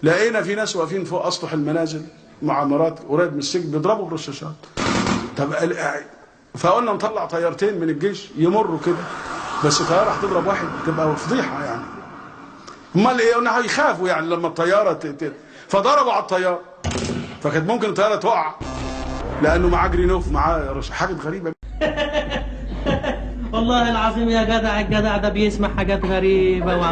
لقينا في ناس واقفين فوق اسطح المنازل معمرات قريب من السجن بيضربوا بالرشاشات. طب فقلنا نطلع طيارتين من الجيش يمروا كده، بس طياره هتضرب واحد تبقى فضيحه يعني. امال ايه؟ قلنا هيخافوا يعني لما الطياره فضربوا على الطياره، فكانت ممكن الطياره تقع لانه معاه جرينوف، معاه حاجه غريبه. والله العظيم يا جدع، الجدع ده بيسمع حاجات غريبه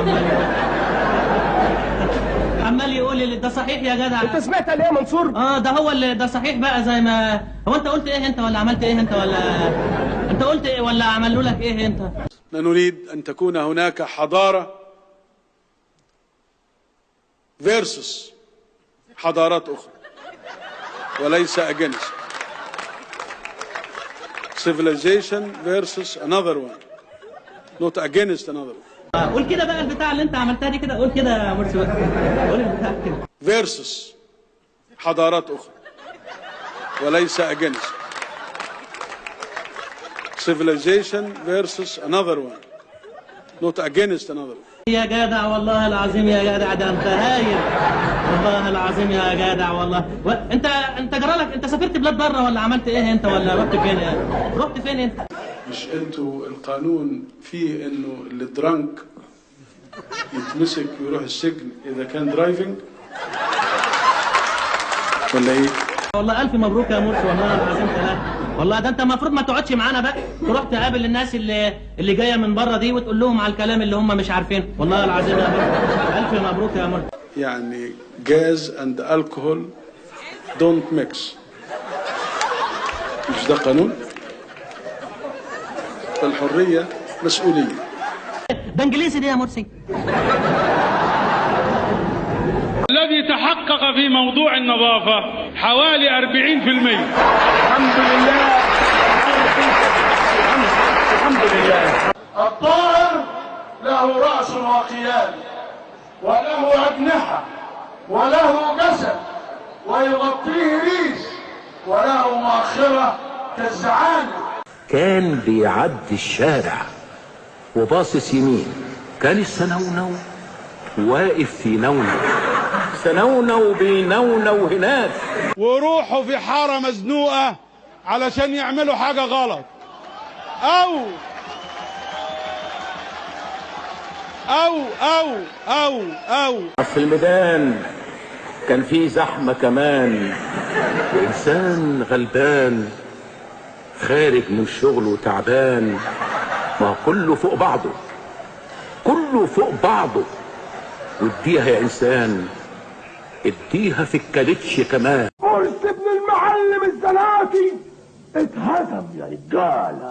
عمال يقول لي ده صحيح يا جدع. انت سمعت ليه يا منصور؟ ده هو اللي ده صحيح بقى. زي ما هو انت قلت ايه انت، ولا عملت ايه انت، ولا انت قلت ايه ولا عملوا لك ايه انت؟ نريد ان تكون هناك حضاره فيرسس حضارات اخرى، وليس against. Civilization versus another one, not against another one. قول كده بقى البتاع اللي انت عملتها دي كده، قول كده يا مرسي بقى، قول البتاع كده. versus حضارات اخرى وليس against. Civilization versus another one, not against another one. يا جدع والله العظيم يا جدع، ده انت هايل والله العظيم يا جدع والله. انت جرالك، انت سافرت بلاد بره ولا عملت ايه انت، ولا رحت فين يعني؟ رحت فين انت؟ مش انتوا القانون فيه انه اللي درانك يتمسك ويروح السجن اذا كان درايفنج ولا ايه؟ والله الف مبروك يا مرسي والله العظيم ثلاثة. والله ده انت المفروض ما تقعدش معانا بقى، تروح تقابل الناس اللي جايه من بره دي وتقول لهم على الكلام اللي هم مش عارفينه. والله العظيم يا مرسي الف مبروك يا مرسي. يعني جاز اند الكحول دونت ميكس، مش ده قانون؟ فالحريه مسؤوليه. ده انجليزي دي يا مرسي. الذي تحقق في موضوع النظافة حوالي 40%. الحمد لله الحمد لله. الطائر له رأس وقيادة وله أجنحة وله جسد ويغطيه ريش وله مؤخرة كالزعانة. كان بيعدي الشارع وباصص يمين، كان السنونو واقف في نونو، سنونو بينونو هناك، وروحوا في حارة مزنوقة علشان يعملوا حاجة غلط أو في الميدان كان في زحمة كمان، وإنسان غلبان خارج من الشغل وتعبان. ما كله فوق بعضه، كله فوق بعضه. واديها يا إنسان، اديها في الكاليتش كمان. مرسي ابن المعلم الزناتي اتهزم يا رجاله.